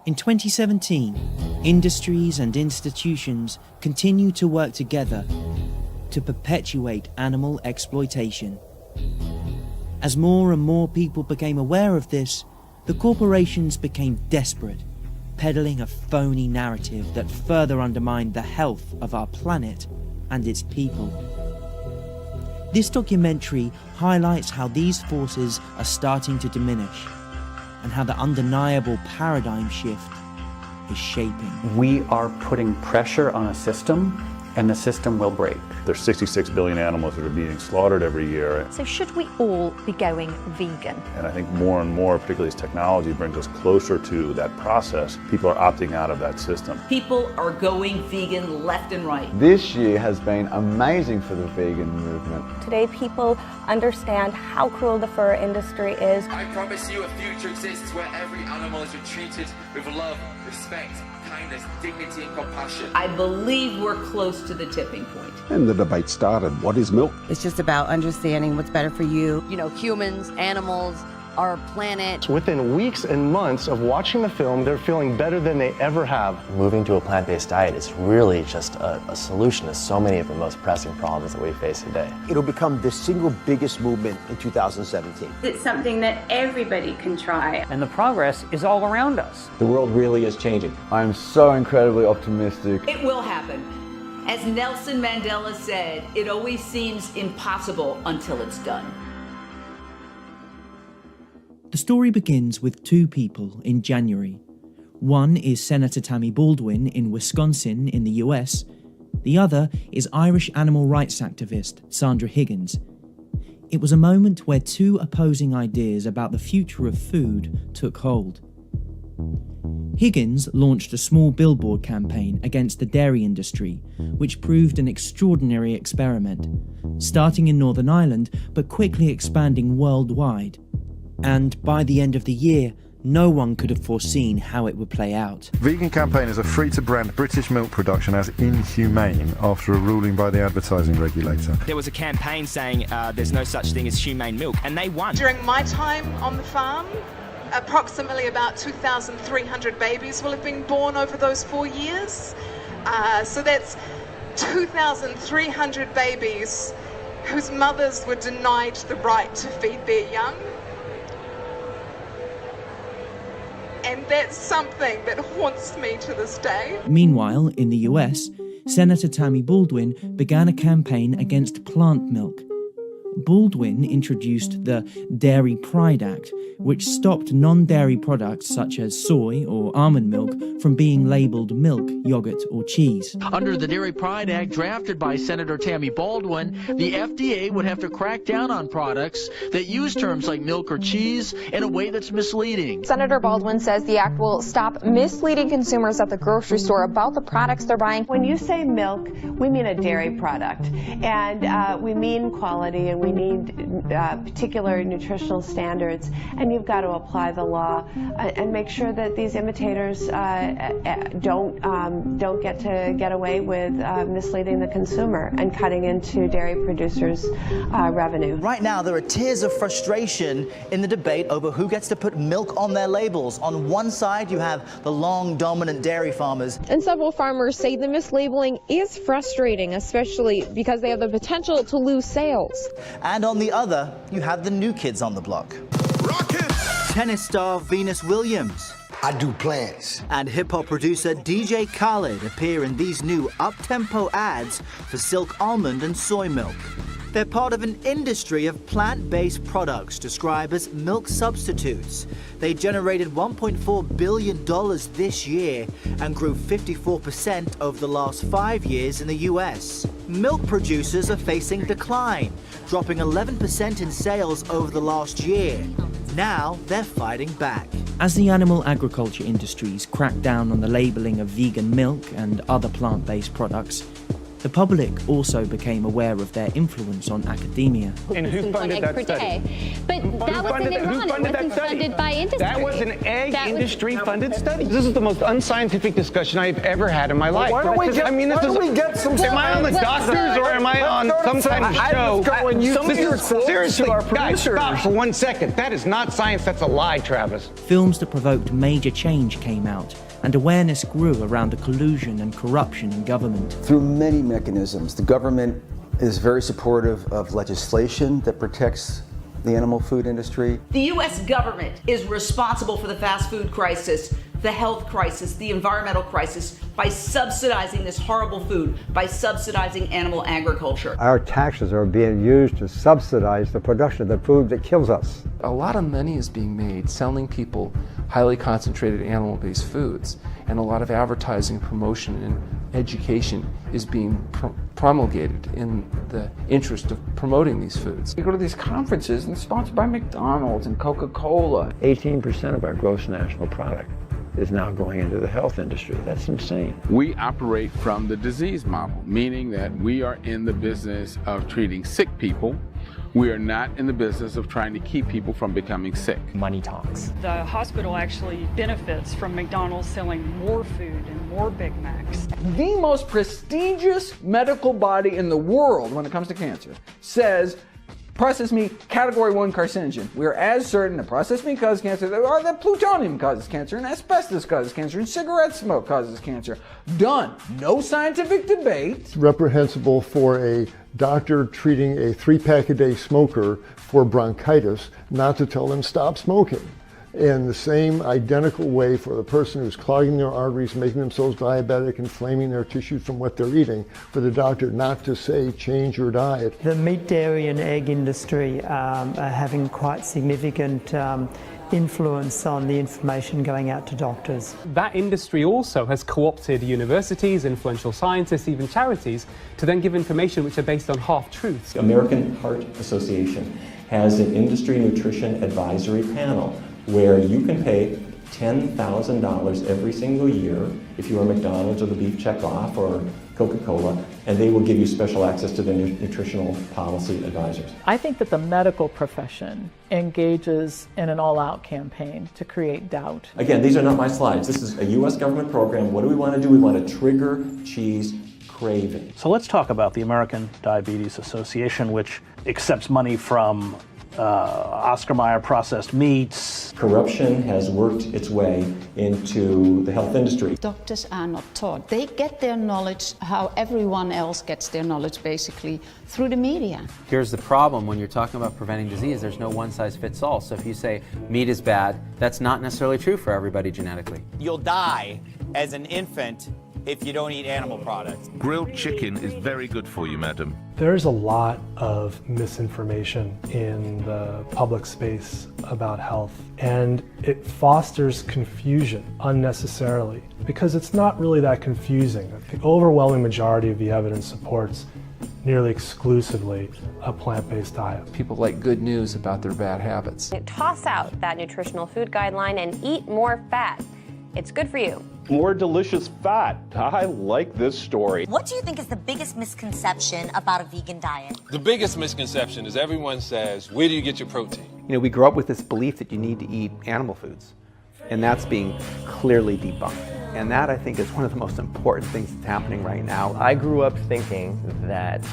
In 2017, industries and institutions continue to work together to perpetuate animal exploitation. As more and more people became aware of this, the corporations became desperate, peddling a phony narrative that further undermined the health of our planet and its people. This documentary highlights how these forces are starting to diminish and how the undeniable paradigm shift is shaping. We are putting pressure on a system, and the system will break. There's 66 billion animals that are being slaughtered every year. So should we all be going vegan? And I think more and more, particularly as technology brings us closer to that process, people are opting out of that system. People are going vegan left and right. This year has been amazing for the vegan movement. Today people understand how cruel the fur industry is. I promise you a future exists where every animal is treated with love, respect, kindness, dignity and compassion. I believe we're close to the tipping point. And the debate started. What is milk? It's just about understanding what's better for you. You know, humans, animals, our planet. Within weeks and months of watching the film, they're feeling better than they ever have. Moving to a plant-based diet is really just a solution to so many of the most pressing problems that we face today. It'll become the single biggest movement in 2017. It's something that everybody can try. And the progress is all around us. The world really is changing. I'm so incredibly optimistic. It will happen. As Nelson Mandela said, it always seems impossible until it's done. The story begins with two people in January. One is Senator Tammy Baldwin in Wisconsin in the US. The other is Irish animal rights activist Sandra Higgins. It was a moment where two opposing ideas about the future of food took hold. Higgins launched a small billboard campaign against the dairy industry, which proved an extraordinary experiment, starting in Northern Ireland but quickly expanding worldwide. And by the end of the year, no one could have foreseen how it would play out. Vegan campaigners are free to brand British milk production as inhumane after a ruling by the advertising regulator. There was a campaign saying there's no such thing as humane milk, and they won. During my time on the farm, approximately about 2,300 babies will have been born over those 4 years. So that's 2,300 babies whose mothers were denied the right to feed their young. And that's something that haunts me to this day. Meanwhile, in the US, Senator Tammy Baldwin began a campaign against plant milk. Baldwin introduced the Dairy Pride Act, which stopped non-dairy products such as soy or almond milk from being labelled milk, yogurt or cheese. Under the Dairy Pride Act drafted by Senator Tammy Baldwin, the FDA would have to crack down on products that use terms like milk or cheese in a way that's misleading. Senator Baldwin says the act will stop misleading consumers at the grocery store about the products they're buying. When you say milk, we mean a dairy product, and we mean quality, and we need particular nutritional standards, and you've got to apply the law and make sure that these imitators don't get away with misleading the consumer and cutting into dairy producers' revenue. Right now, there are tears of frustration in the debate over who gets to put milk on their labels. On one side, you have the long, dominant dairy farmers. And several farmers say the mislabeling is frustrating, especially because they have the potential to lose sales. And on the other, you have the new kids on the block. Rocket! Tennis star Venus Williams. I do plants. And hip-hop producer DJ Khaled appear in these new up-tempo ads for Silk almond and soy milk. They're part of an industry of plant-based products described as milk substitutes. They generated $1.4 billion this year and grew 54% over the last 5 years in the US. Milk producers are facing decline, dropping 11% in sales over the last year. Now they're fighting back. As the animal agriculture industries crack down on the labelling of vegan milk and other plant-based products, The public also became aware of their influence on academia. And who funded that study? But that wasn't in Iran. It wasn't funded by industry. That was an egg industry-funded study. This is the most unscientific discussion I've ever had in my life. Why don't we get some? Am I on the doctors or am I on some kind of show? Seriously, guys, stop for 1 second. That is not science. That's a lie, Travis. Films that provoked major change came out, and awareness grew around the collusion and corruption in government. Through many mechanisms, the government is very supportive of legislation that protects the animal food industry. The U.S. government is responsible for the fast food crisis, the health crisis, the environmental crisis, by subsidizing this horrible food, by subsidizing animal agriculture. Our taxes are being used to subsidize the production of the food that kills us. A lot of money is being made selling people highly concentrated animal-based foods, and a lot of advertising, promotion, and education is being promulgated in the interest of promoting these foods. We go to these conferences and sponsored by McDonald's and Coca-Cola. 18% of our gross national product is now going into the health industry. That's insane. We operate from the disease model, meaning that we are in the business of treating sick people. We are not in the business of trying to keep people from becoming sick. Money talks. The hospital actually benefits from McDonald's selling more food and more Big Macs. The most prestigious medical body in the world when it comes to cancer says processed meat, category 1 carcinogen. We are as certain that processed meat causes cancer that plutonium causes cancer and asbestos causes cancer and cigarette smoke causes cancer. Done. No scientific debate. It's reprehensible for a doctor treating a 3-pack-a-day smoker for bronchitis not to tell them stop smoking. And the same identical way for the person who's clogging their arteries, making themselves diabetic, inflaming their tissues from what they're eating, for the doctor not to say change your diet. The meat, dairy and egg industry are having quite significant influence on the information going out to doctors. That industry also has co-opted universities, influential scientists, even charities, to then give information which are based on half-truths. American Heart Association has an industry nutrition advisory panel where you can pay $10,000 every single year if you are McDonald's or the Beef Checkoff or Coca-Cola, and they will give you special access to the nutritional policy advisors. I think that the medical profession engages in an all-out campaign to create doubt. Again, these are not my slides. This is a U.S. government program. What do we want to do? We want to trigger cheese craving. So let's talk about the American Diabetes Association, which accepts money from Oscar Mayer processed meats. Corruption has worked its way into the health industry. Doctors are not taught. They get their knowledge how everyone else gets their knowledge, basically, through the media. Here's the problem when you're talking about preventing disease, there's no one size fits all. So if you say meat is bad, that's not necessarily true for everybody genetically. You'll die as an infant if you don't eat animal products. Grilled chicken is very good for you, madam. There's a lot of misinformation in the public space about health, and it fosters confusion unnecessarily because it's not really that confusing. The overwhelming majority of the evidence supports nearly exclusively a plant-based diet. People like good news about their bad habits. Toss out that nutritional food guideline and eat more fat. It's good for you. More delicious fat. I like this story. What do you think is the biggest misconception about a vegan diet? The biggest misconception is everyone says, where do you get your protein? You know, we grew up with this belief that you need to eat animal foods, and that's being clearly debunked. And that, I think, is one of the most important things that's happening right now. I grew up thinking that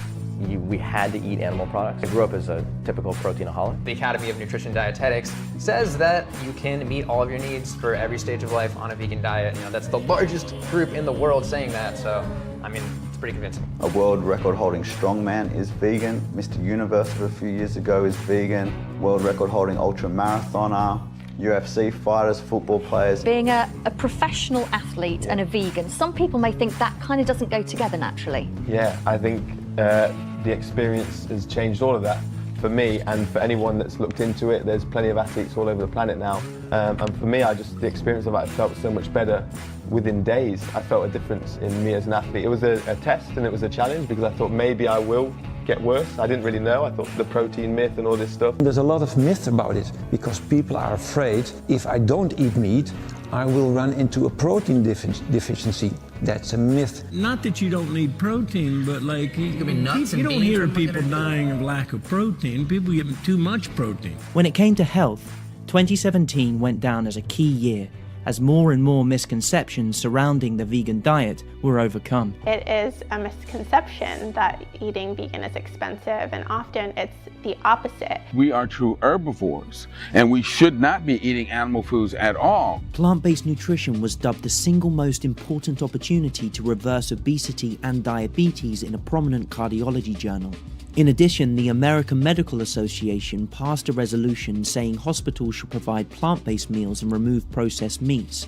we had to eat animal products. I grew up as a typical proteinaholic. The Academy of Nutrition Dietetics says that you can meet all of your needs for every stage of life on a vegan diet. You know, that's the largest group in the world saying that, so, I mean, it's pretty convincing. A world record-holding strongman is vegan. Mr. Universe of a few years ago is vegan. World record-holding ultra-marathoner. UFC fighters, football players. Being a professional athlete and a vegan, some people may think that kind of doesn't go together naturally. Yeah, I think the experience has changed all of that for me and for anyone that's looked into it. There's plenty of athletes all over the planet now, and for me, the experience of it, I felt so much better within days. I felt a difference in me as an athlete. It was a test and it was a challenge because I thought maybe I will get worse. I didn't really know. I thought the protein myth and all this stuff. There's a lot of myth about it because people are afraid if I don't eat meat, I will run into a protein deficiency. That's a myth. Not that you don't need protein, but like you don't hear people dying of lack of protein. People get too much protein. When it came to health, 2017 went down as a key year, as more and more misconceptions surrounding the vegan diet were overcome. It is a misconception that eating vegan is expensive, and often it's the opposite. We are true herbivores, and we should not be eating animal foods at all. Plant-based nutrition was dubbed the single most important opportunity to reverse obesity and diabetes in a prominent cardiology journal. In addition, the American Medical Association passed a resolution saying hospitals should provide plant-based meals and remove processed meats.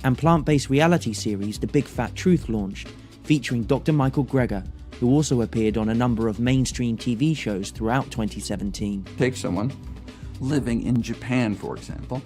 And plant-based reality series The Big Fat Truth launched, featuring Dr. Michael Greger, who also appeared on a number of mainstream TV shows throughout 2017. Take someone living in Japan, for example,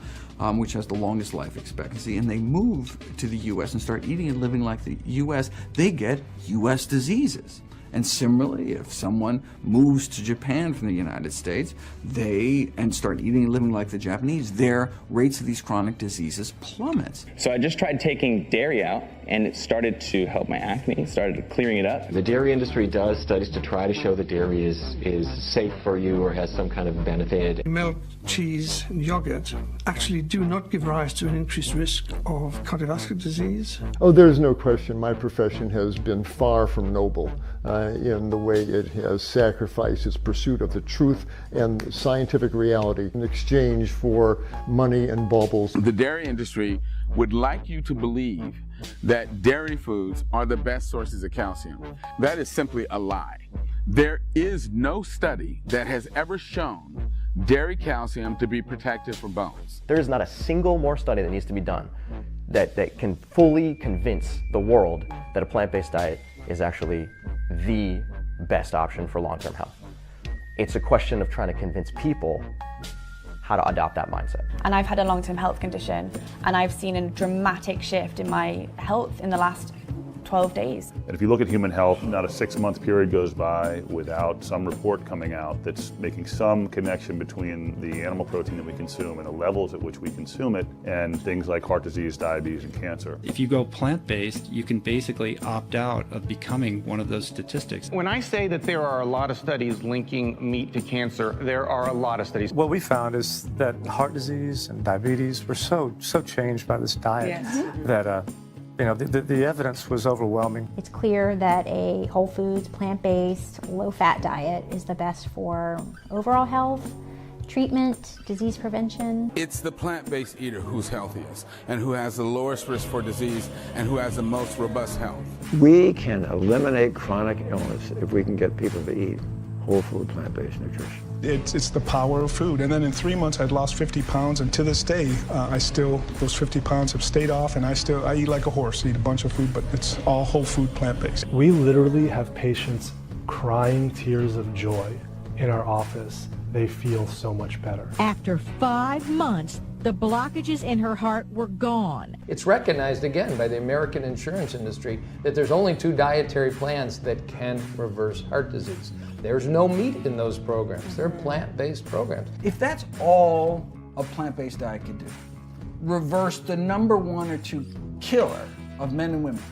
which has the longest life expectancy, and they move to the US and start eating and living like the US, they get US diseases. And similarly, if someone moves to Japan from the United States, and start eating and living like the Japanese, their rates of these chronic diseases plummets. So I just tried taking dairy out, and it started to help my acne, started clearing it up. The dairy industry does studies to try to show that dairy is safe for you or has some kind of benefit. Milk, cheese, and yogurt actually do not give rise to an increased risk of cardiovascular disease. Oh, there's no question. My profession has been far from noble in the way it has sacrificed its pursuit of the truth and scientific reality in exchange for money and baubles. The dairy industry would like you to believe that dairy foods are the best sources of calcium. That is simply a lie. There is no study that has ever shown dairy calcium to be protective for bones. There is not a single more study that needs to be done that can fully convince the world that a plant-based diet is actually the best option for long-term health. It's a question of trying to convince people how to adopt that mindset. And I've had a long-term health condition, and I've seen a dramatic shift in my health in the last 12 days. And if you look at human health, not a 6-month period goes by without some report coming out that's making some connection between the animal protein that we consume and the levels at which we consume it and things like heart disease, diabetes, and cancer. If you go plant-based, you can basically opt out of becoming one of those statistics. When I say that there are a lot of studies linking meat to cancer, there are a lot of studies. What we found is that heart disease and diabetes were so changed by this diet that the evidence was overwhelming. It's clear that a whole foods, plant-based, low-fat diet is the best for overall health, treatment, disease prevention. It's the plant-based eater who's healthiest and who has the lowest risk for disease and who has the most robust health. We can eliminate chronic illness if we can get people to eat whole food, plant-based nutrition. It's the power of food. And then in 3 months, I'd lost 50 pounds, and to this day, those 50 pounds have stayed off, and I eat like a horse, eat a bunch of food, but it's all whole food, plant-based. We literally have patients crying tears of joy in our office. They feel so much better. After 5 months, the blockages in her heart were gone. It's recognized again by the American insurance industry that there's only 2 dietary plans that can reverse heart disease. There's no meat in those programs. They're plant-based programs. If that's all a plant-based diet can do, reverse the number 1 or 2 killer of men and women,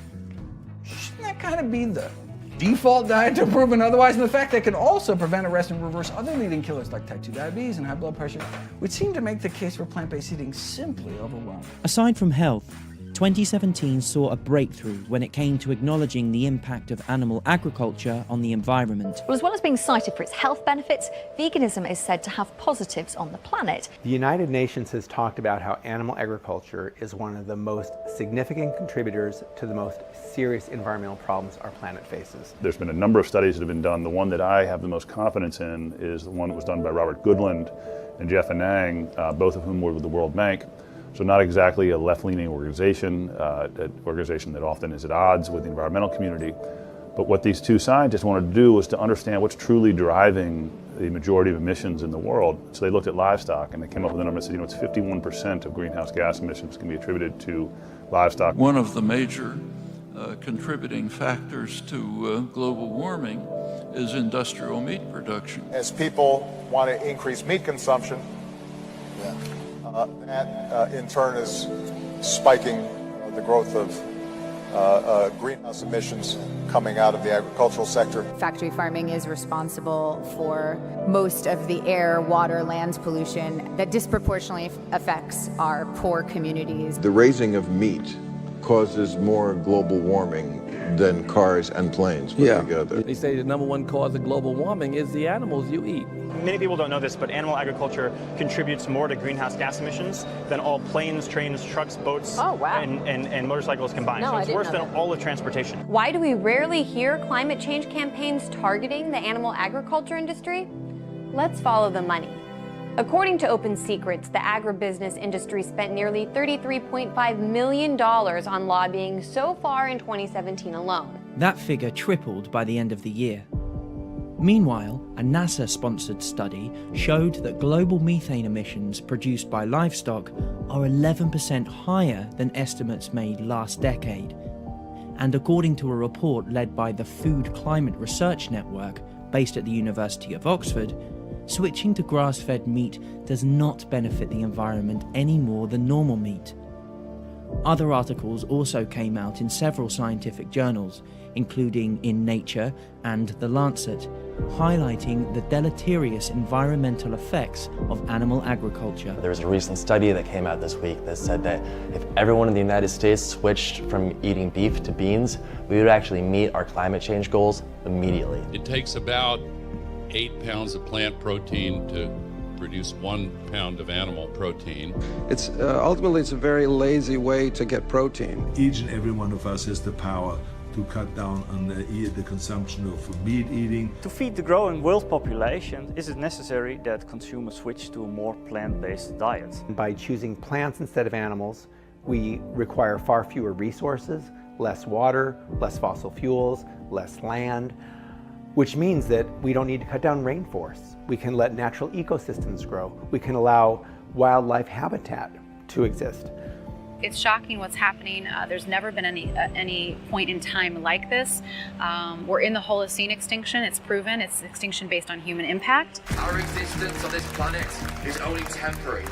shouldn't that kind of be the default diet to proven otherwise? And the fact that it can also prevent, arrest, and reverse other leading killers like type 2 diabetes and high blood pressure would seem to make the case for plant-based eating simply overwhelming. Aside from health, 2017 saw a breakthrough when it came to acknowledging the impact of animal agriculture on the environment. Well, as well as being cited for its health benefits, veganism is said to have positives on the planet. The United Nations has talked about how animal agriculture is one of the most significant contributors to the most serious environmental problems our planet faces. There's been a number of studies that have been done. The one that I have the most confidence in is the one that was done by Robert Goodland and Jeff Anang, both of whom were with the World Bank. So not exactly a left-leaning organization, an organization that often is at odds with the environmental community. But what these 2 scientists wanted to do was to understand what's truly driving the majority of emissions in the world. So they looked at livestock, and they came up with a number that said, it's 51% of greenhouse gas emissions can be attributed to livestock. One of the major contributing factors to global warming is industrial meat production. As people want to increase meat consumption, that in turn is spiking the growth of greenhouse emissions coming out of the agricultural sector. Factory farming is responsible for most of the air, water, land pollution that disproportionately affects our poor communities. The raising of meat causes more global warming than cars and planes put together. They say the number one cause of global warming is the animals you eat. Many people don't know this, but animal agriculture contributes more to greenhouse gas emissions than all planes, trains, trucks, boats, and motorcycles combined. So it's worse than all of transportation. Why do we rarely hear climate change campaigns targeting the animal agriculture industry? Let's follow the money. According to Open Secrets, the agribusiness industry spent nearly $33.5 million on lobbying so far in 2017 alone. That figure tripled by the end of the year. Meanwhile, a NASA-sponsored study showed that global methane emissions produced by livestock are 11% higher than estimates made last decade. And according to a report led by the Food Climate Research Network, based at the University of Oxford, switching to grass-fed meat does not benefit the environment any more than normal meat. Other articles also came out in several scientific journals, including in Nature and The Lancet, highlighting the deleterious environmental effects of animal agriculture. There was a recent study that came out this week that said that if everyone in the United States switched from eating beef to beans, we would actually meet our climate change goals immediately. It takes about 8 pounds of plant protein to produce 1 pound of animal protein. It's ultimately it's a very lazy way to get protein. Each and every one of us has the power to cut down on the consumption of meat eating. To feed the growing world population, is it necessary that consumers switch to a more plant-based diet? By choosing plants instead of animals, we require far fewer resources, less water, less fossil fuels, less land, which means that we don't need to cut down rainforests. We can let natural ecosystems grow. We can allow wildlife habitat to exist. It's shocking what's happening. There's never been any point in time like this. We're in the Holocene extinction. It's proven. It's extinction based on human impact. Our existence on this planet is only temporary,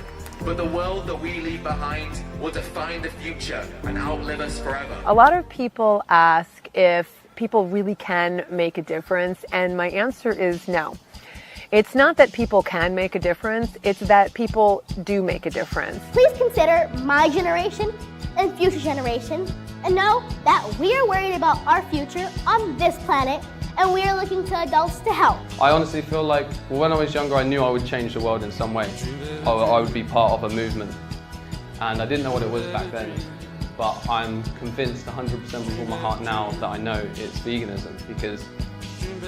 but the world that we leave behind will define the future and outlive us forever. A lot of people ask if people really can make a difference, and my answer is no. It's not that people can make a difference, it's that people do make a difference. Please consider my generation and future generations and know that we are worried about our future on this planet and we are looking to adults to help. I honestly feel like when I was younger I knew I would change the world in some way. I would be part of a movement, and I didn't know what it was back then. But I'm convinced 100% with all my heart now that I know it's veganism, because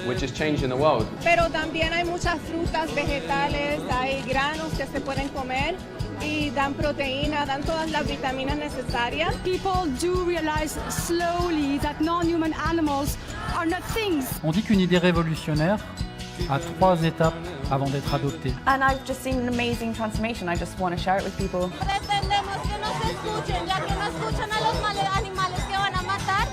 we're just changing the world. Pero también hay muchas frutas, vegetales, hay granos que se pueden comer y dan proteína, dan todas las vitaminas necesarias. People do realize slowly that non-human animals are not things. On dit qu'une idée révolutionnaire a 3 étapes avant d'être adoptée. And I've just seen an amazing transformation. I just want to share it with people. Pretendemos que nos escuchen, ya que no escuchan a los animales que van a matar,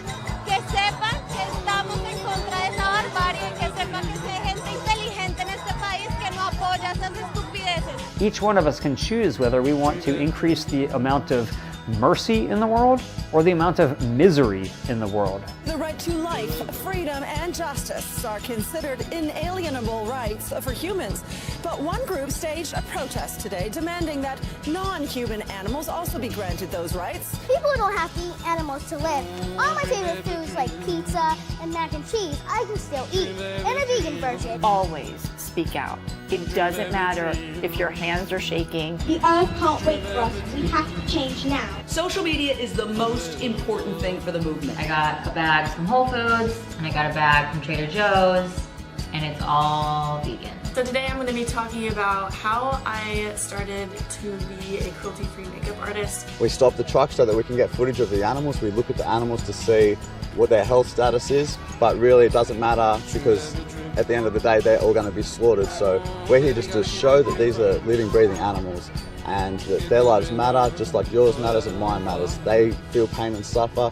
que sepan que estamos en contra de esa barbarie, que sepan que hay gente inteligente en este país que no apoya esas estupideces. Each one of us can choose whether we want to increase the amount of mercy in the world or the amount of misery in the world. The right to life, freedom, and justice are considered inalienable rights for humans. But one group staged a protest today demanding that non-human animals also be granted those rights. People don't have to eat animals to live. All my favorite foods like pizza and mac and cheese, I can still eat, in a vegan version. Always speak out. It doesn't matter if your hands are shaking. The earth can't wait for us. We have to change now. Social media is the most important thing for the movement. I got a bag from Whole Foods, and I got a bag from Trader Joe's, and it's all vegan. So today I'm going to be talking about how I started to be a cruelty-free makeup artist. We stop the truck so that we can get footage of the animals. We look at the animals to see what their health status is, but really it doesn't matter because at the end of the day they're all going to be slaughtered. So we're here just to show that these are living, breathing animals and that their lives matter just like yours matters and mine matters. They feel pain and suffer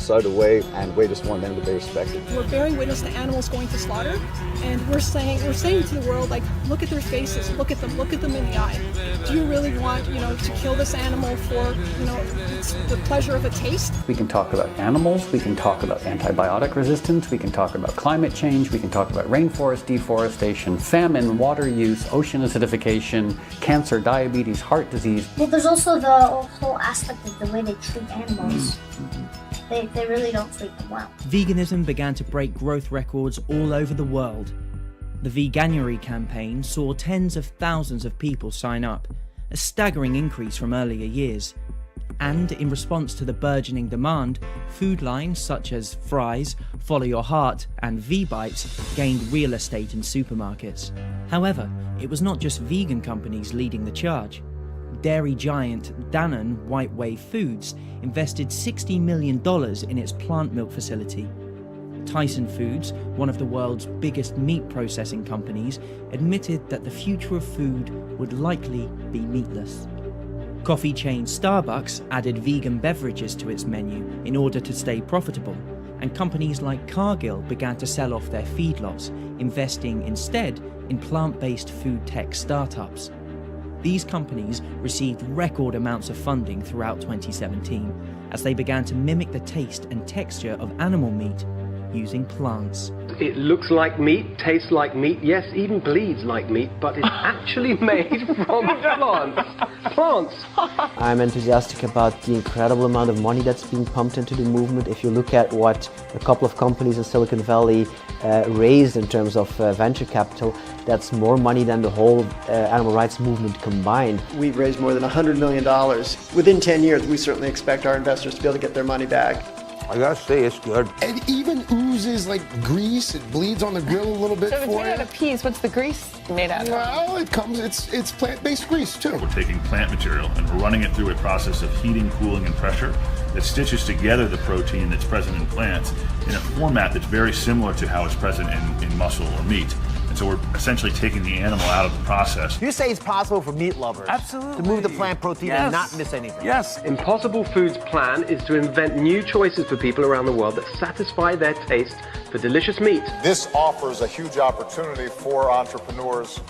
so do we, and we just want them to be respected. We're bearing witness to animals going to slaughter, and we're saying to the world, like, look at their faces, look at them in the eye. Do you really want, to kill this animal for, the pleasure of a taste? We can talk about animals, we can talk about antibiotic resistance, we can talk about climate change, we can talk about rainforest deforestation, famine, water use, ocean acidification, cancer, diabetes, heart disease. Well, there's also the whole aspect of the way they treat animals. They really don't treat them well. Veganism began to break growth records all over the world. The Veganuary campaign saw tens of thousands of people sign up, a staggering increase from earlier years. And in response to the burgeoning demand, food lines such as Fry's, Follow Your Heart and V-Bites gained real estate in supermarkets. However, it was not just vegan companies leading the charge. Dairy giant Danone White Wave Foods invested $60 million in its plant milk facility. Tyson Foods, one of the world's biggest meat processing companies, admitted that the future of food would likely be meatless. Coffee chain Starbucks added vegan beverages to its menu in order to stay profitable, and companies like Cargill began to sell off their feedlots, investing instead in plant-based food tech startups. These companies received record amounts of funding throughout 2017 as they began to mimic the taste and texture of animal meat using plants. It looks like meat, tastes like meat, yes, even bleeds like meat, but it's actually made from plants. I'm enthusiastic about the incredible amount of money that's being pumped into the movement. If you look at what a couple of companies in Silicon Valley raised in terms of venture capital, that's more money than the whole animal rights movement combined. We've raised more than $100 million. Within 10 years, we certainly expect our investors to be able to get their money back. I gotta say, it's good. It even oozes like grease. It bleeds on the grill a little bit So it's for made you. out of peas. What's the grease made out of? Well, it's plant-based grease too. We're taking plant material and we're running it through a process of heating, cooling, and pressure that stitches together the protein that's present in plants in a format that's very similar to how it's present in muscle or meat. And so we're essentially taking the animal out of the process. You say it's possible for meat lovers to move the plant protein and not miss anything. Yes. Impossible Foods' plan is to invent new choices for people around the world that satisfy their taste for delicious meat. This offers a huge opportunity for entrepreneurs,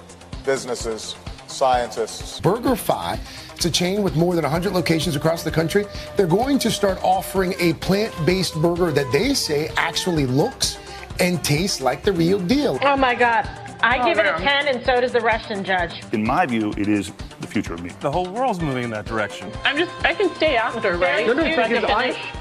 businesses, scientists. BurgerFi, it's a chain with more than 100 locations across the country. They're going to start offering a plant-based burger that they say actually looks and tastes like the real deal. Oh my God. I give it a 10 and so does the Russian judge. In my view, it is the future of meat. The whole world's moving in that direction. I can stay after, right? No, because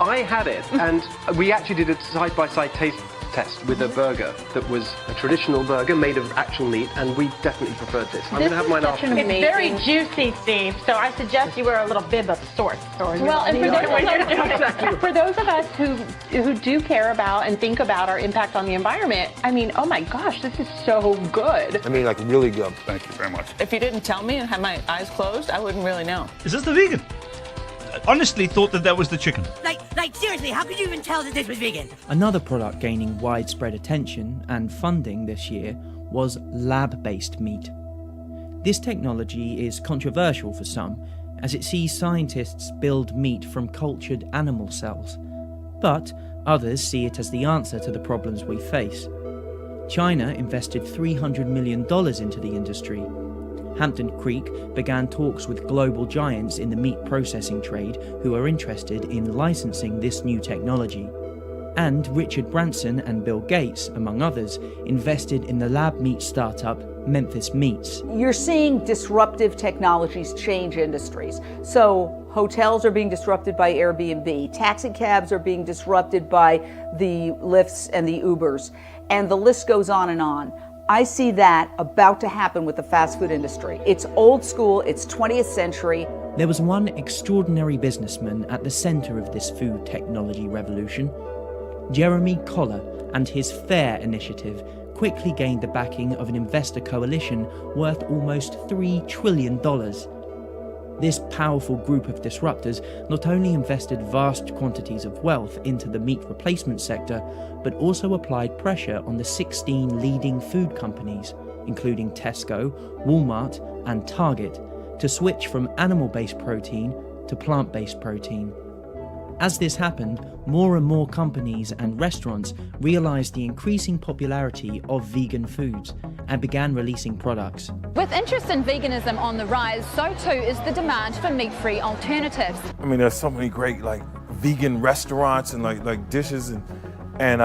I had it, and we actually did a side-by-side taste test with a burger that was a traditional burger made of actual meat, and we definitely preferred this. I'm going to have mine after. It's very juicy, Steve, so I suggest you wear a little bib of sorts. Well, and for those of us who do care about and think about our impact on the environment, I mean, oh my gosh, this is so good. I mean, like really good. Thank you very much. If you didn't tell me and had my eyes closed, I wouldn't really know. Is this the vegan? I honestly thought that was the chicken. Like seriously, how could you even tell that this was vegan? Another product gaining widespread attention and funding this year was lab-based meat. This technology is controversial for some, as it sees scientists build meat from cultured animal cells. But others see it as the answer to the problems we face. China invested $300 million into the industry. Hampton Creek began talks with global giants in the meat processing trade who are interested in licensing this new technology. And Richard Branson and Bill Gates, among others, invested in the lab meat startup Memphis Meats. You're seeing disruptive technologies change industries. So hotels are being disrupted by Airbnb, taxi cabs are being disrupted by the Lyfts and the Ubers, and the list goes on and on. I see that about to happen with the fast food industry. It's old school, it's 20th century. There was one extraordinary businessman at the center of this food technology revolution. Jeremy Coller and his FAIR initiative quickly gained the backing of an investor coalition worth almost $3 trillion. This powerful group of disruptors not only invested vast quantities of wealth into the meat replacement sector, but also applied pressure on the 16 leading food companies, including Tesco, Walmart, and Target, to switch from animal-based protein to plant-based protein. As this happened, more and more companies and restaurants realised the increasing popularity of vegan foods and began releasing products. With interest in veganism on the rise, so too is the demand for meat-free alternatives. I mean, there's so many great vegan restaurants and like dishes, and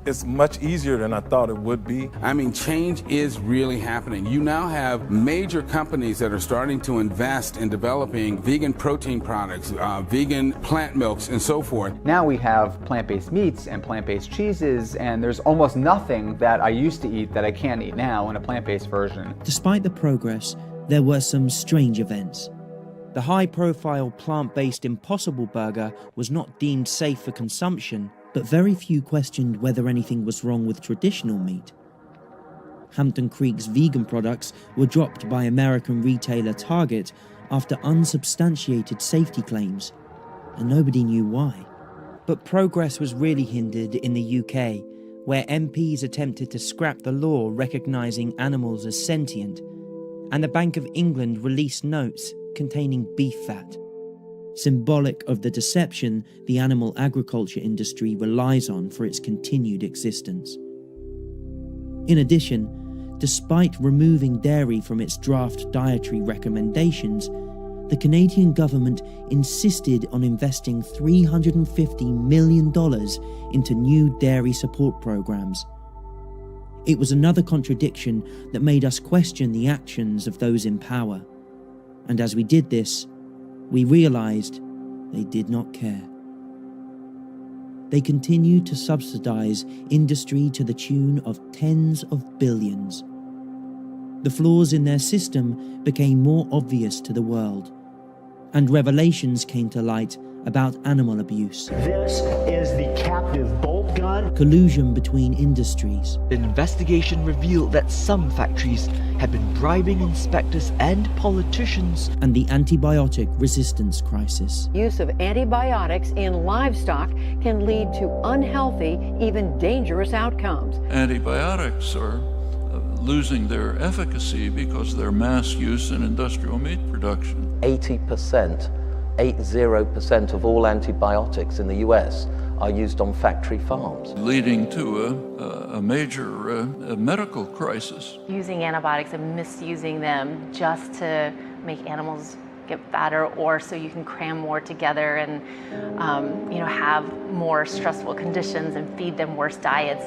it's much easier than I thought it would be. I mean, change is really happening. You now have major companies that are starting to invest in developing vegan protein products, vegan plant milks, and so forth. Now we have plant-based meats and plant-based cheeses, and there's almost nothing that I used to eat that I can't eat now in a plant-based version. Despite the progress, there were some strange events. The high-profile plant-based Impossible Burger was not deemed safe for consumption, but very few questioned whether anything was wrong with traditional meat. Hampton Creek's vegan products were dropped by American retailer Target after unsubstantiated safety claims, and nobody knew why. But progress was really hindered in the UK, where MPs attempted to scrap the law recognising animals as sentient, and the Bank of England released notes containing beef fat, symbolic of the deception the animal agriculture industry relies on for its continued existence. In addition, despite removing dairy from its draft dietary recommendations, the Canadian government insisted on investing $350 million into new dairy support programs. It was another contradiction that made us question the actions of those in power. And as we did this, we realised they did not care. They continued to subsidise industry to the tune of tens of billions. The flaws in their system became more obvious to the world, and revelations came to light about animal abuse. This is the captive bolt gun. Collusion between industries. The investigation revealed that some factories had been bribing inspectors and politicians. And the antibiotic resistance crisis. Use of antibiotics in livestock can lead to unhealthy, even dangerous outcomes. Antibiotics are losing their efficacy because of their mass use in industrial meat production. 80% of all antibiotics in the US are used on factory farms. Leading to a major medical crisis. Using antibiotics and misusing them just to make animals get fatter, or so you can cram more together and have more stressful conditions and feed them worse diets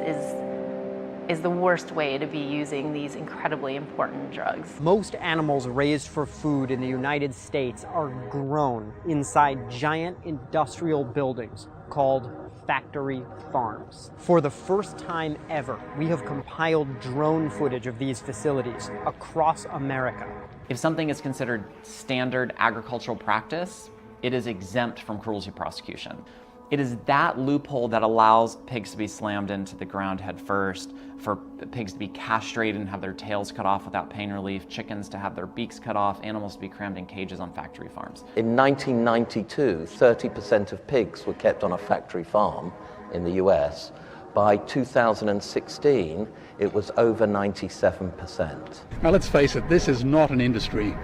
is the worst way to be using these incredibly important drugs. Most animals raised for food in the United States are grown inside giant industrial buildings called factory farms. For the first time ever, we have compiled drone footage of these facilities across America. If something is considered standard agricultural practice, it is exempt from cruelty prosecution. It is that loophole that allows pigs to be slammed into the ground head first, for pigs to be castrated and have their tails cut off without pain relief, chickens to have their beaks cut off, animals to be crammed in cages on factory farms. In 1992, 30% of pigs were kept on a factory farm in the US. By 2016, it was over 97%. Now let's face it, this is not an industry.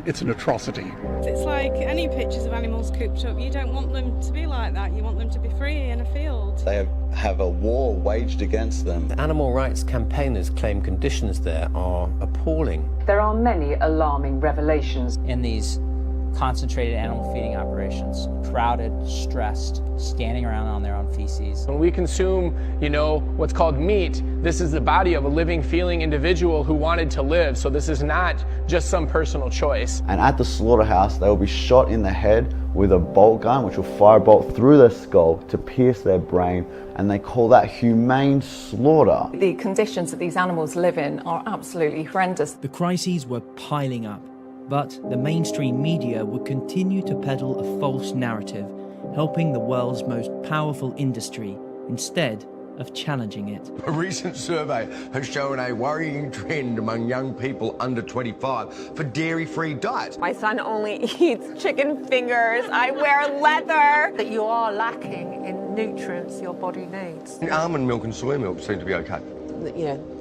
It's an atrocity. It's like any pictures of animals cooped up. You don't want them to be like that. You want them to be free in a field. They have a war waged against them. Animal rights campaigners claim conditions there are appalling. There are many alarming revelations. In these concentrated animal feeding operations, crowded, stressed, standing around on their own feces. When we consume, what's called meat, this is the body of a living, feeling individual who wanted to live. So this is not just some personal choice. And at the slaughterhouse, they will be shot in the head with a bolt gun, which will fire a bolt through their skull to pierce their brain, and they call that humane slaughter. The conditions that these animals live in are absolutely horrendous. The crises were piling up, but the mainstream media would continue to peddle a false narrative, helping the world's most powerful industry instead of challenging it. A recent survey has shown a worrying trend among young people under 25 for dairy-free diets. My son only eats chicken fingers. I wear leather. That you are lacking in nutrients your body needs. Almond milk and soy milk seem to be okay.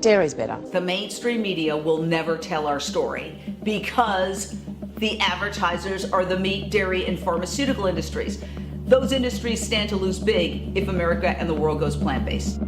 Dairy's better. The mainstream media will never tell our story because the advertisers are the meat, dairy, and pharmaceutical industries. Those industries stand to lose big if America and the world goes plant-based.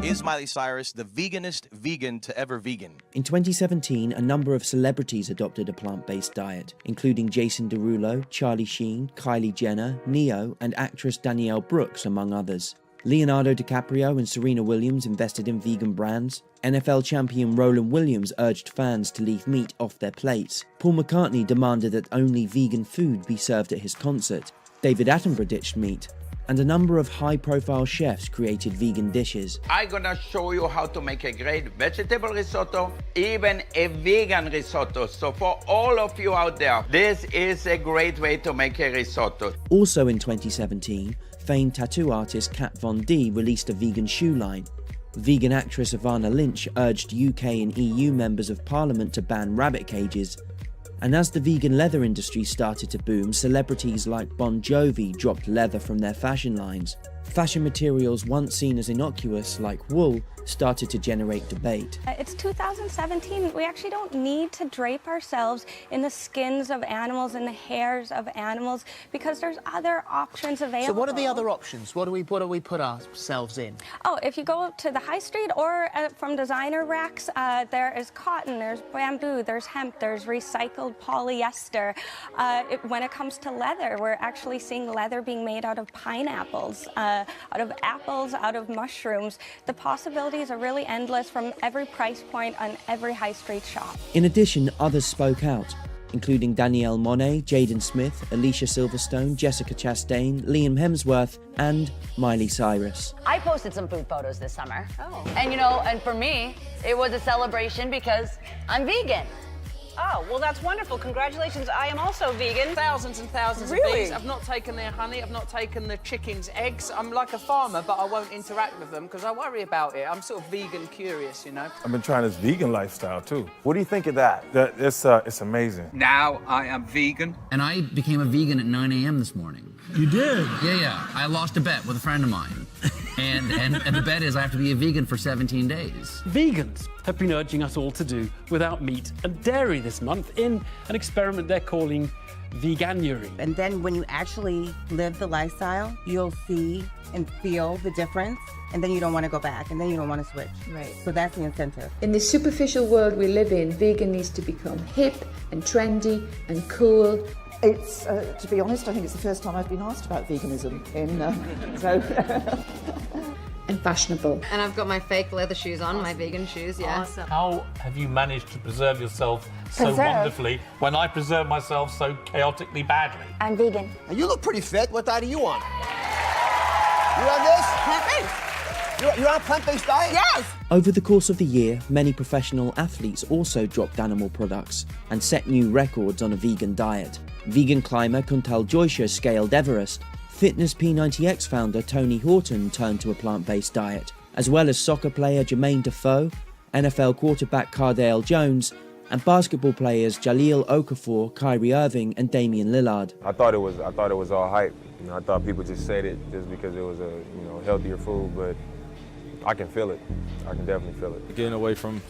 Is Miley Cyrus the veganest vegan to ever vegan? In 2017, a number of celebrities adopted a plant-based diet, including Jason Derulo, Charlie Sheen, Kylie Jenner, Neo, and actress Danielle Brooks, among others. Leonardo DiCaprio and Serena Williams invested in vegan brands. NFL champion Roland Williams urged fans to leave meat off their plates. Paul McCartney demanded that only vegan food be served at his concert. David Attenborough ditched meat. And a number of high-profile chefs created vegan dishes. I'm gonna show you how to make a great vegetable risotto, even a vegan risotto. So for all of you out there, this is a great way to make a risotto. Also in 2017, famed tattoo artist Kat Von D released a vegan shoe line. Vegan actress Ivana Lynch urged UK and EU members of Parliament to ban rabbit cages. And as the vegan leather industry started to boom, celebrities like Bon Jovi dropped leather from their fashion lines. Fashion materials once seen as innocuous, like wool, started to generate debate. It's 2017. We actually don't need to drape ourselves in the skins of animals and the hairs of animals because there's other options available. So what are the other options? What do we put ourselves in? Oh, if you go to the high street or from designer racks, there is cotton, there's bamboo, there's hemp, there's recycled polyester. When it comes to leather, we're actually seeing leather being made out of pineapples, out of apples, out of mushrooms. The possibilities are really endless from every price point on every high street shop. In addition, others spoke out, including Danielle Monet, Jaden Smith, Alicia Silverstone, Jessica Chastain, Liam Hemsworth, and Miley Cyrus. I posted some food photos this summer. Oh. And you know, and for me, it was a celebration because I'm vegan. Oh, well, that's wonderful. Congratulations. I am also vegan. Thousands and thousands of bees. I've not taken their honey. I've not taken the chickens' eggs. I'm like a farmer, but I won't interact with them because I worry about it. I'm sort of vegan curious, you know. I've been trying this vegan lifestyle, too. What do you think of that? It's amazing. Now I am vegan. And I became a vegan at 9 a.m. this morning. You did? Yeah. I lost a bet with a friend of mine. And the bet is I have to be a vegan for 17 days. Vegans have been urging us all to do without meat and dairy this month in an experiment they're calling veganuary. And then when you actually live the lifestyle, you'll see and feel the difference, and then you don't want to go back, and then you don't want to switch. Right. So that's the incentive. In the superficial world we live in, vegan needs to become hip and trendy and cool. It's, to be honest, I think it's the first time I've been asked about veganism and fashionable. And I've got my fake leather shoes on, my vegan shoes, yeah. Awesome. How have you managed to preserve yourself so wonderfully when I preserve myself so chaotically badly? I'm vegan. You look pretty fit. What diet are you on? You on this? Plant-based. You're on a plant-based diet? Yes! Over the course of the year, many professional athletes also dropped animal products and set new records on a vegan diet. Vegan climber Kuntal Joysha scaled Everest. Fitness P90X founder Tony Horton turned to a plant-based diet, as well as soccer player Jermaine Defoe, NFL quarterback Cardale Jones, and basketball players Jahlil Okafor, Kyrie Irving, and Damian Lillard. I thought it was all hype. You know, I thought people just said it just because it was a healthier food, but I can feel it. I can definitely feel it. Getting away from,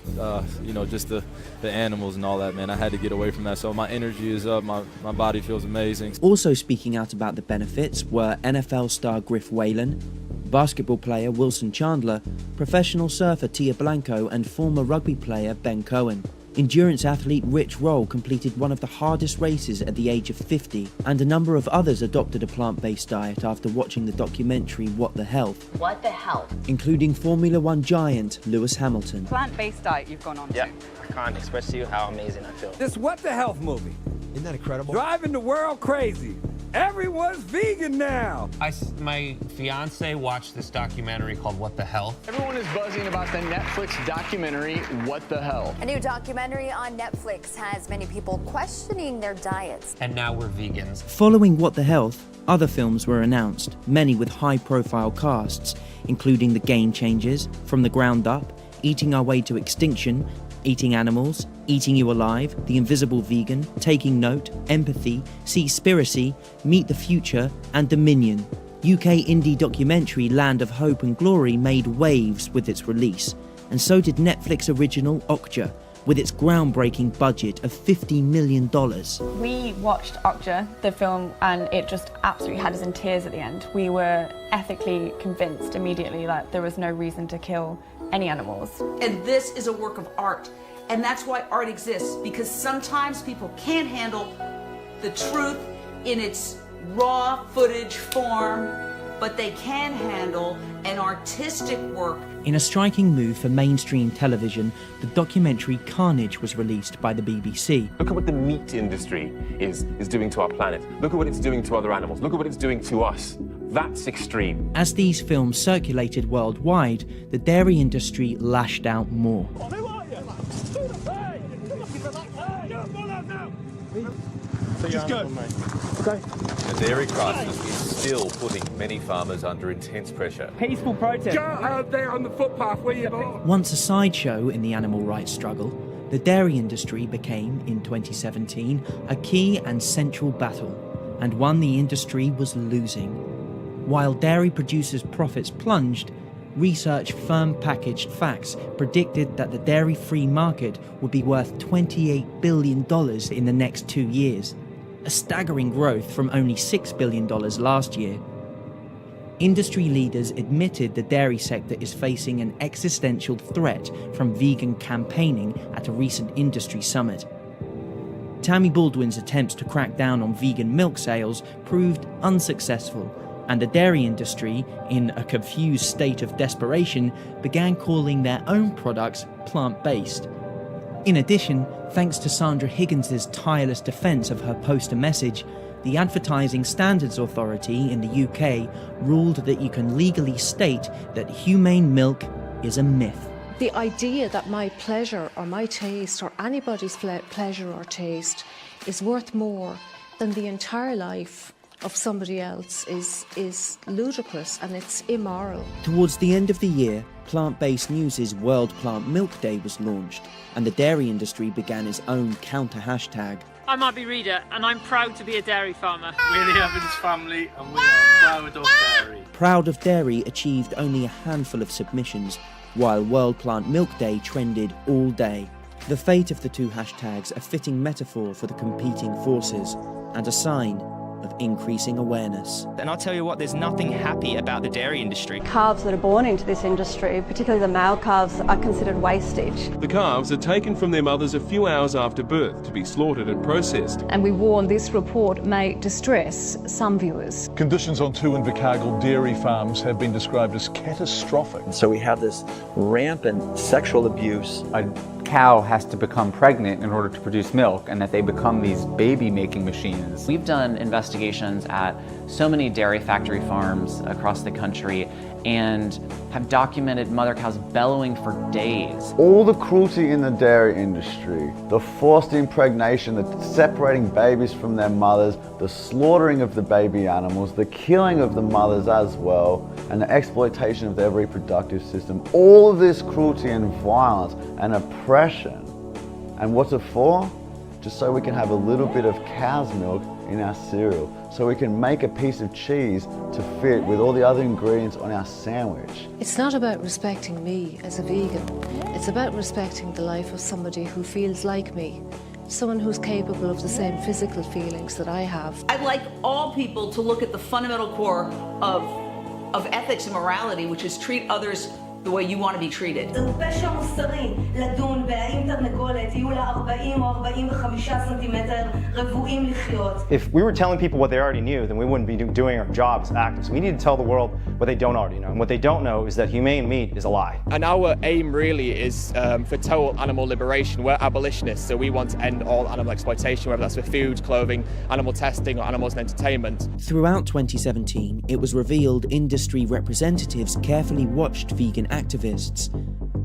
just the animals and all that, man. I had to get away from that. So my energy is up. My body feels amazing. Also speaking out about the benefits were NFL star Griff Whalen, basketball player Wilson Chandler, professional surfer Tia Blanco, and former rugby player Ben Cohen. Endurance athlete Rich Roll completed one of the hardest races at the age of 50, and a number of others adopted a plant-based diet after watching the documentary What the Health. What the Health? Including Formula One giant Lewis Hamilton. Plant-based diet you've gone on to. Yeah, I can't express to you how amazing I feel. This What the Health movie. Isn't that incredible? Driving the world crazy. Everyone's vegan now. My fiance watched this documentary called What the Hell. Everyone is buzzing about the Netflix documentary, What the Hell. A new documentary on Netflix has many people questioning their diets. And now we're vegans. Following What the Health, other films were announced, many with high-profile casts, including The Game Changers, From the Ground Up, Eating Our Way to Extinction, Eating Animals, Eating You Alive, The Invisible Vegan, Taking Note, Empathy, Seaspiracy, Meet the Future, and Dominion. UK indie documentary Land of Hope and Glory made waves with its release, and so did Netflix original Okja, with its groundbreaking budget of $50 million. We watched Okja, the film, and it just absolutely had us in tears at the end. We were ethically convinced immediately that there was no reason to kill any animals. And this is a work of art, and that's why art exists, because sometimes people can't handle the truth in its raw footage form, but they can handle an artistic work. In a striking move for mainstream television, the documentary Carnage was released by the BBC. Look at what the meat industry is doing to our planet. Look at what it's doing to other animals. Look at what it's doing to us. That's extreme. As these films circulated worldwide, the dairy industry lashed out more. Just go. Okay. The dairy crisis is still putting many farmers under intense pressure. Peaceful protest. Go out there on the footpath where you belong. Once a sideshow in the animal rights struggle, the dairy industry became, in 2017, a key and central battle, and one the industry was losing. While dairy producers' profits plunged, research firm packaged facts predicted that the dairy-free market would be worth $28 billion in the next 2 years, a staggering growth from only $6 billion last year. Industry leaders admitted the dairy sector is facing an existential threat from vegan campaigning at a recent industry summit. Tammy Baldwin's attempts to crack down on vegan milk sales proved unsuccessful, and the dairy industry, in a confused state of desperation, began calling their own products plant-based. In addition, thanks to Sandra Higgins's tireless defence of her poster message, the Advertising Standards Authority in the UK ruled that you can legally state that humane milk is a myth. The idea that my pleasure or my taste or anybody's pleasure or taste is worth more than the entire life of somebody else is ludicrous, and it's immoral. Towards the end of the year, Plant-Based News' World Plant Milk Day was launched, and the dairy industry began its own counter hashtag. I'm Abby Reader, and I'm proud to be a dairy farmer. We're the Evans family, and we are proud of dairy. Proud of Dairy achieved only a handful of submissions, while World Plant Milk Day trended all day. The fate of the two hashtags a fitting metaphor for the competing forces, and a sign of increasing awareness. And I'll tell you what, there's nothing happy about the dairy industry. Calves that are born into this industry, particularly the male calves, are considered wastage. The calves are taken from their mothers a few hours after birth to be slaughtered and processed. And we warn this report may distress some viewers. Conditions on 2 Invercargill dairy farms have been described as catastrophic. So we have this rampant sexual abuse. A cow has to become pregnant in order to produce milk, and that they become these baby-making machines. We've done investigations at so many dairy factory farms across the country and have documented mother cows bellowing for days. All the cruelty in the dairy industry, the forced impregnation, the separating babies from their mothers, the slaughtering of the baby animals, the killing of the mothers as well, and the exploitation of their reproductive system, all of this cruelty and violence and oppression. And what's it for? Just so we can have a little bit of cow's milk in our cereal, so we can make a piece of cheese to fit with all the other ingredients on our sandwich. It's not about respecting me as a vegan. It's about respecting the life of somebody who feels like me, someone who's capable of the same physical feelings that I have. I'd like all people to look at the fundamental core of ethics and morality, which is treat others the way you want to be treated. If we were telling people what they already knew, then we wouldn't be doing our job as activists. We need to tell the world what they don't already know. And what they don't know is that humane meat is a lie. And our aim really is for total animal liberation. We're abolitionists, so we want to end all animal exploitation, whether that's for food, clothing, animal testing, or animals in entertainment. Throughout 2017, it was revealed industry representatives carefully watched vegan activists,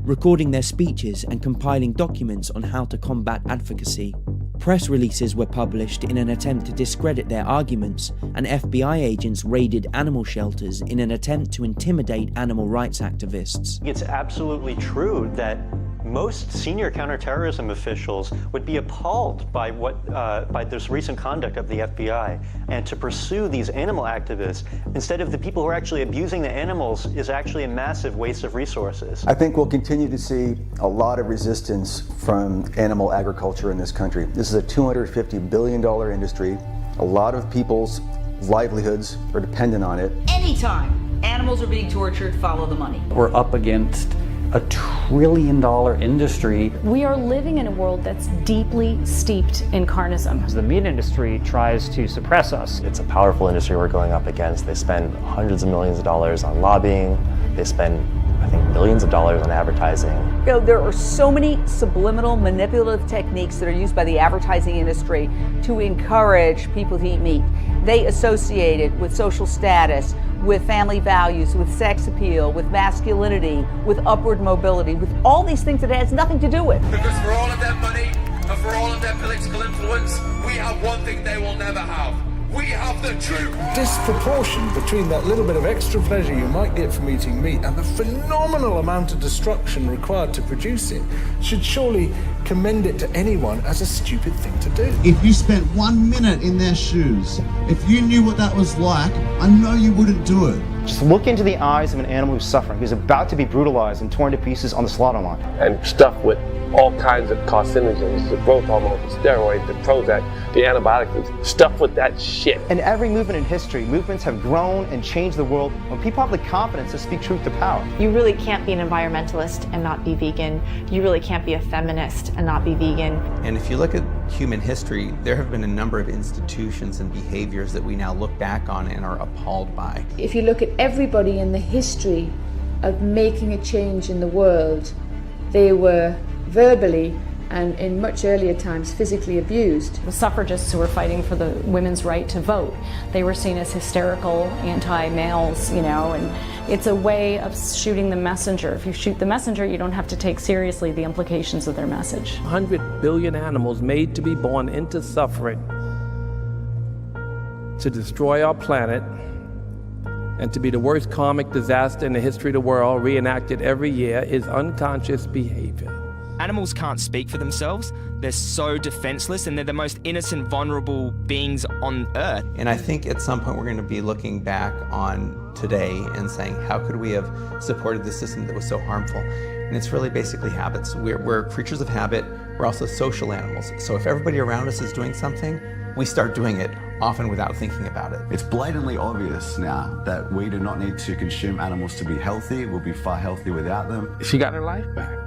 recording their speeches and compiling documents on how to combat advocacy. Press releases were published in an attempt to discredit their arguments, and FBI agents raided animal shelters in an attempt to intimidate animal rights activists. It's absolutely true that Most senior counterterrorism officials would be appalled by by this recent conduct of the FBI, and to pursue these animal activists instead of the people who are actually abusing the animals is actually a massive waste of resources. I think we'll continue to see a lot of resistance from animal agriculture in this country. This is a $250 billion industry. A lot of people's livelihoods are dependent on it. Anytime animals are being tortured, follow the money. We're up against a $1 trillion industry. We are living in a world that's deeply steeped in carnism. As the meat industry tries to suppress us. It's a powerful industry we're going up against. They spend hundreds of millions of dollars on lobbying. They spend, I think, millions of dollars on advertising. You know, there are so many subliminal manipulative techniques that are used by the advertising industry to encourage people to eat meat. They associate it with social status, with family values, with sex appeal, with masculinity, with upward mobility, with all these things that it has nothing to do with. Because for all of their money and for all of their political influence, we have one thing they will never have. We have the truth. Disproportion between that little bit of extra pleasure you might get from eating meat and the phenomenal amount of destruction required to produce it should surely commend it to anyone as a stupid thing to do. If you spent 1 minute in their shoes, if you knew what that was like, I know you wouldn't do it. Just look into the eyes of an animal who's suffering, who's about to be brutalized and torn to pieces on the slaughter line. And stuffed with all kinds of carcinogens, the growth hormone, the steroids, the Prozac, the antibiotics, stuffed with that shit. In every movement in history, movements have grown and changed the world when people have the confidence to speak truth to power. You really can't be an environmentalist and not be vegan. You really can't be a feminist and not be vegan. And if you look at human history, there have been a number of institutions and behaviors that we now look back on and are appalled by. If you look at everybody in the history of making a change in the world, they were verbally and in much earlier times physically abused. The suffragists who were fighting for the women's right to vote, they were seen as hysterical, anti-males, you know, and it's a way of shooting the messenger. If you shoot the messenger, you don't have to take seriously the implications of their message. 100 billion animals made to be born into suffering to destroy our planet and to be the worst karmic disaster in the history of the world, reenacted every year, is unconscious behavior. Animals can't speak for themselves. They're so defenseless, and they're the most innocent, vulnerable beings on Earth. And I think at some point we're going to be looking back on today and saying, how could we have supported the system that was so harmful? And it's really basically habits. We're creatures of habit. We're also social animals. So if everybody around us is doing something, we start doing it, often without thinking about it. It's blatantly obvious now that we do not need to consume animals to be healthy. We'll be far healthier without them. She got her life back.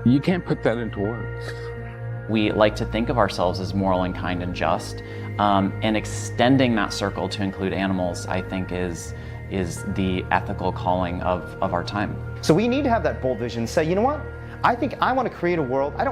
You can't put that into words. We like to think of ourselves as moral and kind and just, and extending that circle to include animals, I think, is the ethical calling of our time. So we need to have that bold vision and say, you know what? I think I want to create a world, I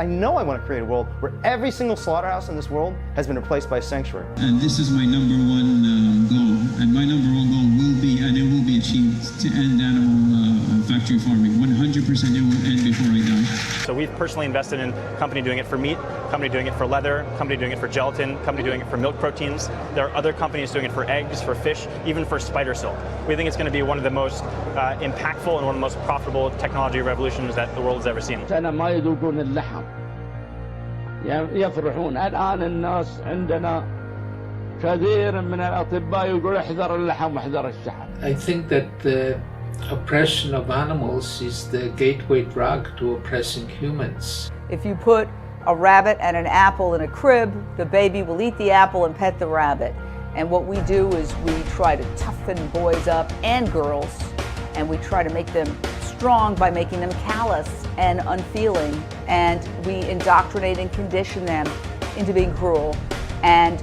know I want to create a world where every single slaughterhouse in this world has been replaced by a sanctuary. And this is my number one goal, and my number one goal will be, and it will be achieved, to end animal factory farming. 100% it will end before I die. So we've personally invested in a company doing it for meat, company doing it for leather, company doing it for gelatin, company doing it for milk proteins. There are other companies doing it for eggs, for fish, even for spider silk. We think it's going to be one of the most impactful and one of the most profitable technology revolutions that the world has ever seen. أنا ما يذوقون اللحم يفرحون الآن الناس عندنا كثير من الأطباء يقول احذر اللحم واحذر الشحم. I think that the oppression of animals is the gateway drug to oppressing humans. If you put a rabbit and an apple in a crib, the baby will eat the apple and pet the rabbit. And what we do is we try to toughen boys up and girls, and we try to make them strong by making them callous and unfeeling, and we indoctrinate and condition them into being cruel and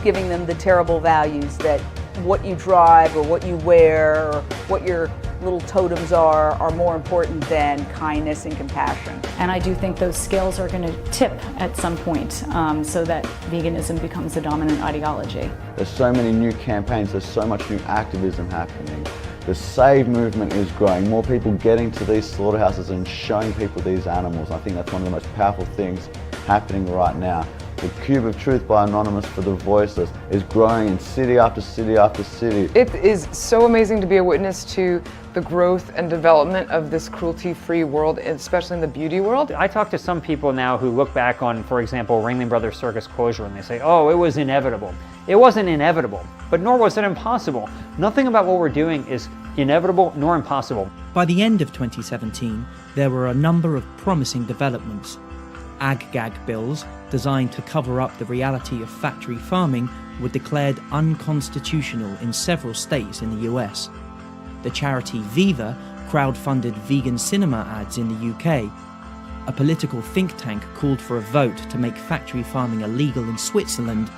giving them the terrible values that what you drive or what you wear or what your little totems are more important than kindness and compassion. And I do think those scales are going to tip at some point so that veganism becomes the dominant ideology. There's so many new campaigns, there's so much new activism happening. The Save movement is growing, more people getting to these slaughterhouses and showing people these animals. I think that's one of the most powerful things happening right now. The Cube of Truth by Anonymous for the Voiceless is growing in city after city after city. It is so amazing to be a witness to the growth and development of this cruelty-free world, especially in the beauty world. I talk to some people now who look back on, for example, Ringling Brothers Circus closure, and they say, oh, it was inevitable. It wasn't inevitable, but nor was it impossible. Nothing about what we're doing is inevitable nor impossible. By the end of 2017, there were a number of promising developments. Ag-gag bills, designed to cover up the reality of factory farming, were declared unconstitutional in several states in the US. The charity Viva crowdfunded vegan cinema ads in the UK. A political think tank called for a vote to make factory farming illegal in Switzerland,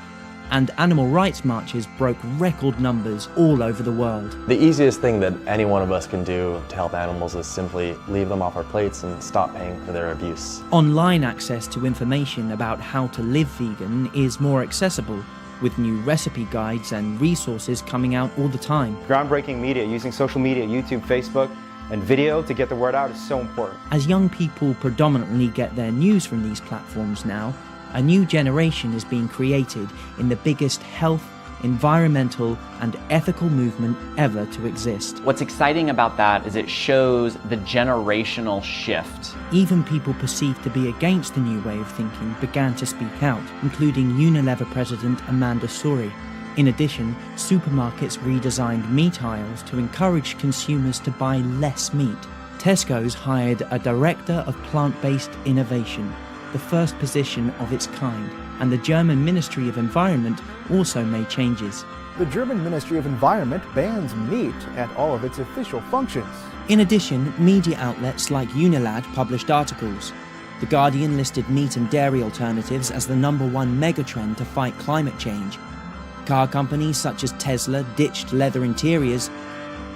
and animal rights marches broke record numbers all over the world. The easiest thing that any one of us can do to help animals is simply leave them off our plates and stop paying for their abuse. Online access to information about how to live vegan is more accessible, with new recipe guides and resources coming out all the time. Groundbreaking media using social media, YouTube, Facebook, and video to get the word out is so important. As young people predominantly get their news from these platforms now, a new generation is being created in the biggest health, environmental, and ethical movement ever to exist. What's exciting about that is it shows the generational shift. Even people perceived to be against the new way of thinking began to speak out, including Unilever president Amanda Suri. In addition, supermarkets redesigned meat aisles to encourage consumers to buy less meat. Tesco's hired a director of plant-based innovation, the first position of its kind, and the German Ministry of Environment also made changes. The German Ministry of Environment bans meat at all of its official functions. In addition, media outlets like Unilad published articles. The Guardian listed meat and dairy alternatives as the #1 megatrend to fight climate change. Car companies such as Tesla ditched leather interiors.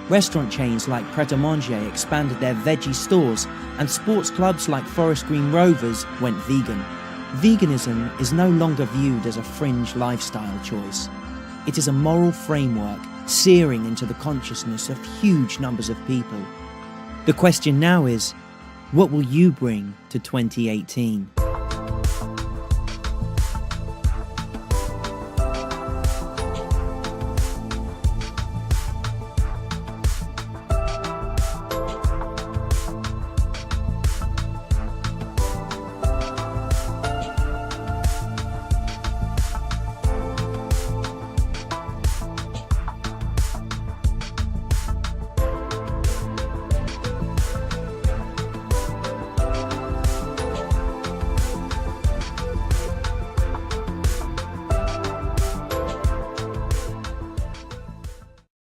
Restaurant chains like Pret a Manger expanded their veggie stores, and sports clubs like Forest Green Rovers went vegan. Veganism is no longer viewed as a fringe lifestyle choice. It is a moral framework searing into the consciousness of huge numbers of people. The question now is, what will you bring to 2018?